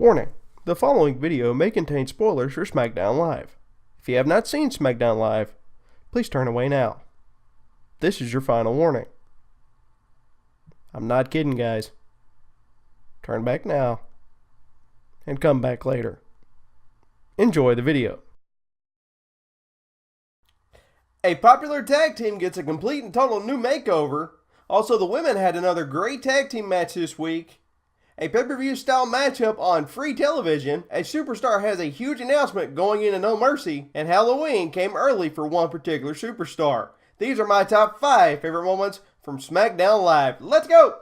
Warning, the following video may contain spoilers for Smackdown Live. If you have not seen Smackdown Live, please turn away now. This is your final warning. I'm not kidding, guys. Turn back now and come back later. Enjoy the video. A popular tag team gets a complete and total new makeover. Also, the women had another great tag team match this week. A pay-per-view style matchup on free television. A superstar has a huge announcement going into No Mercy. And Halloween came early for one particular superstar. These are my top 5 favorite moments from Smackdown Live. Let's go!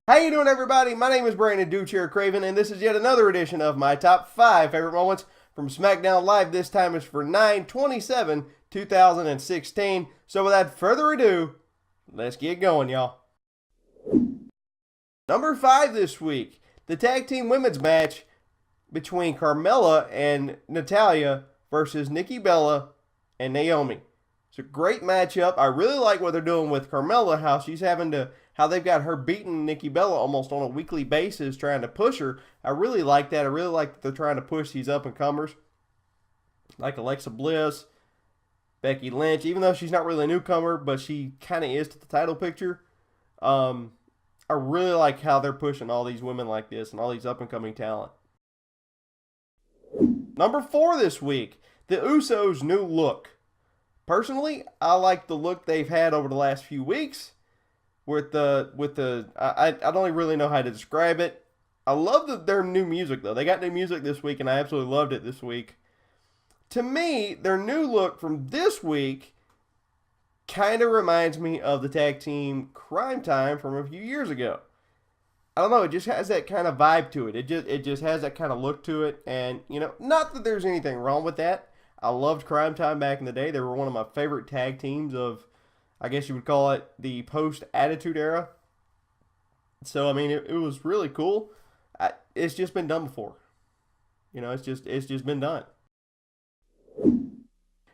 How you doing, everybody? My name is Brandon Duchair Craven, and this is yet another edition of my top 5 favorite moments from Smackdown Live. This time is for 9/27/2016. So without further ado, let's get going, y'all. Number 5 this week, the tag team women's match between Carmella and Natalya versus Nikki Bella and Naomi. It's a great matchup. I really like what they're doing with Carmella, how they've got her beating Nikki Bella almost on a weekly basis, trying to push her. I really like that. I really like that they're trying to push these up-and-comers, like Alexa Bliss, Becky Lynch, even though she's not really a newcomer, but she kind of is to the title picture. I really like how they're pushing all these women like this and all these up-and-coming talent. Number 4 this week, the Usos' new look. Personally, I like the look they've had over the last few weeks. I don't even really know how to describe it. I love their new music, though. They got new music this week, and I absolutely loved it this week. To me, their new look from this week kind of reminds me of the tag team Crime Time from a few years ago. I don't know, it just has that kind of vibe to it. It just has that kind of look to it, and, you know, not that there's anything wrong with that. I loved Crime Time back in the day. They were one of my favorite tag teams of, I guess you would call it, the post-Attitude Era. So, I mean, it was really cool. It's just been done before. You know, it's just been done.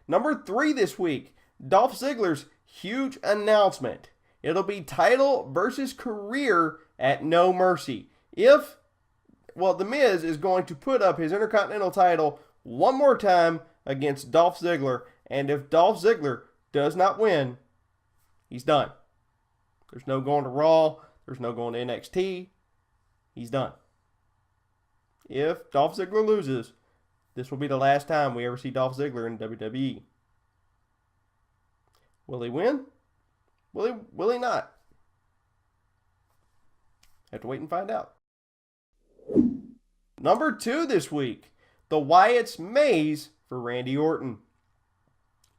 Number 3 this week, Dolph Ziggler's huge announcement. It'll be title versus career at No Mercy. The Miz is going to put up his Intercontinental title one more time against Dolph Ziggler, and if Dolph Ziggler does not win, he's done. There's no going to Raw. There's no going to NXT. He's done. If Dolph Ziggler loses, this will be the last time we ever see Dolph Ziggler in WWE. Will he win? Will he not? Have to wait and find out. Number 2 this week, the Wyatt's Maze for Randy Orton.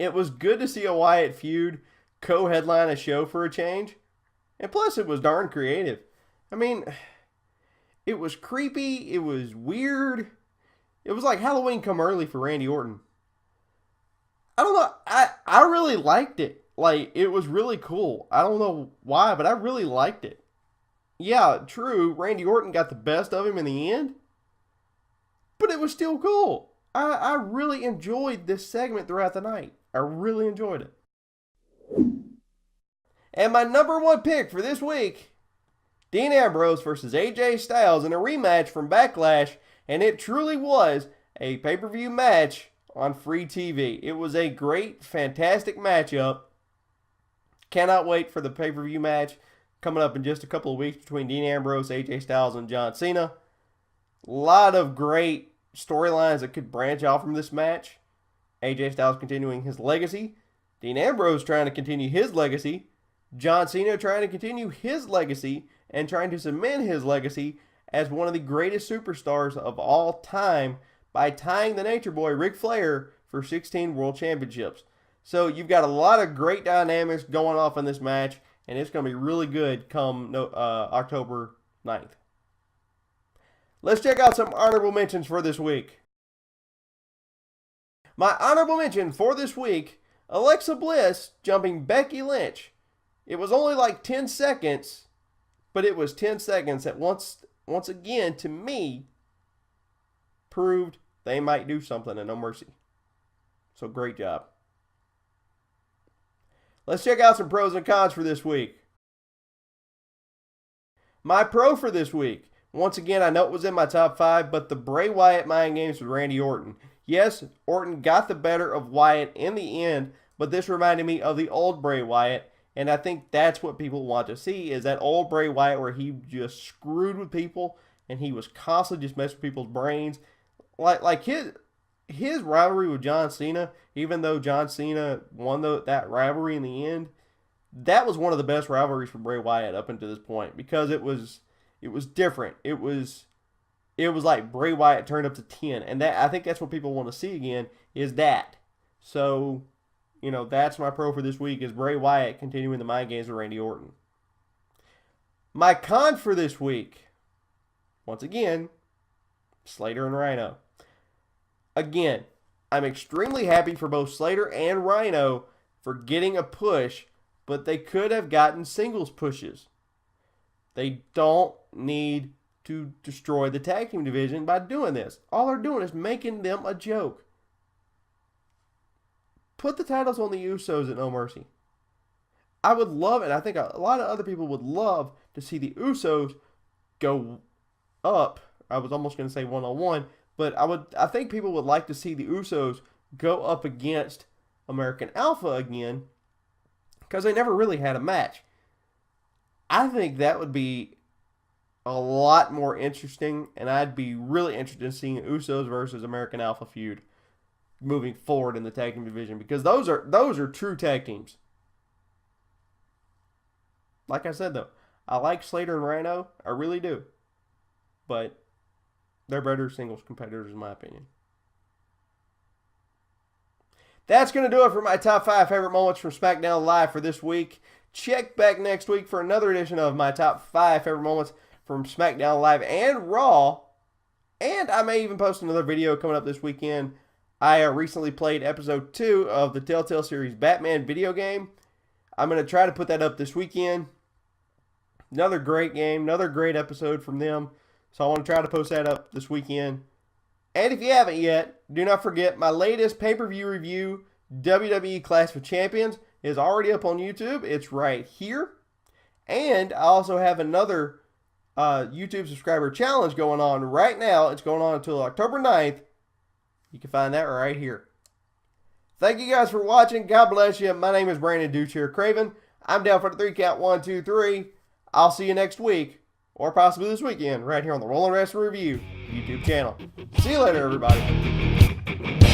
It was good to see a Wyatt feud co-headline a show for a change. And plus, it was darn creative. I mean, it was creepy. It was weird. It was like Halloween come early for Randy Orton. I don't know. I really liked it. Like, it was really cool. I don't know why, but I really liked it. Yeah, true. Randy Orton got the best of him in the end. But it was still cool. I really enjoyed this segment throughout the night. I really enjoyed it. And my number 1 pick for this week, Dean Ambrose versus AJ Styles in a rematch from Backlash, and it truly was a pay-per-view match on free TV. It was a great, fantastic matchup. Cannot wait for the pay-per-view match coming up in just a couple of weeks between Dean Ambrose, AJ Styles, and John Cena. A lot of great storylines that could branch out from this match. AJ Styles continuing his legacy. Dean Ambrose trying to continue his legacy. John Cena trying to continue his legacy and trying to cement his legacy as one of the greatest superstars of all time by tying the Nature Boy Ric Flair for 16 World Championships. So you've got a lot of great dynamics going off in this match, and it's going to be really good come October 9th. Let's check out some honorable mentions for this week. My honorable mention for this week, Alexa Bliss jumping Becky Lynch. It was only like 10 seconds, but it was 10 seconds that once again, to me, proved they might do something at No Mercy. So great job. Let's check out some pros and cons for this week. My pro for this week. Once again, I know it was in my top 5, but the Bray Wyatt mind games with Randy Orton. Yes, Orton got the better of Wyatt in the end, but this reminded me of the old Bray Wyatt, and I think that's what people want to see, is that old Bray Wyatt where he just screwed with people, and he was constantly just messing with people's brains. Like his rivalry with John Cena, even though John Cena won that rivalry in the end, that was one of the best rivalries for Bray Wyatt up until this point, because it was different. It was like Bray Wyatt turned up to 10, and that, I think that's what people want to see again, is that. So, that's my pro for this week, is Bray Wyatt continuing the mind games with Randy Orton. My con for this week, once again, Slater and Rhino. Again, I'm extremely happy for both Slater and Rhino for getting a push, but they could have gotten singles pushes. They don't need to destroy the tag team division by doing this. All they're doing is making them a joke. Put the titles on the Usos at No Mercy. I would love it. I think a lot of other people would love to see the Usos go up. I was almost going to say one-on-one, but I think people would like to see the Usos go up against American Alpha again, because they never really had a match. I think that would be a lot more interesting, and I'd be really interested in seeing Usos versus American Alpha feud moving forward in the tag team division, because those are true tag teams. Like I said, though, I like Slater and Rhino, I really do, but they're better singles competitors in my opinion. That's going to do it for my top 5 favorite moments from SmackDown Live for this week. Check back next week for another edition of my top 5 favorite moments from SmackDown Live and Raw. And I may even post another video coming up this weekend. I recently played episode 2 of the Telltale series Batman video game. I'm going to try to put that up this weekend. Another great game, another great episode from them. So I want to try to post that up this weekend. And if you haven't yet, do not forget my latest pay-per-view review, WWE Clash of Champions, is already up on YouTube. It's right here. And I also have another YouTube subscriber challenge going on right now. It's going on until October 9th. You can find that right here. Thank you guys for watching. God bless you. My name is Brandon Duchair Craven. I'm down for the 3 count. 1, 2, 3. I'll see you next week, or possibly this weekend, right here on the Rolling Wrestling Review YouTube channel. See you later, everybody.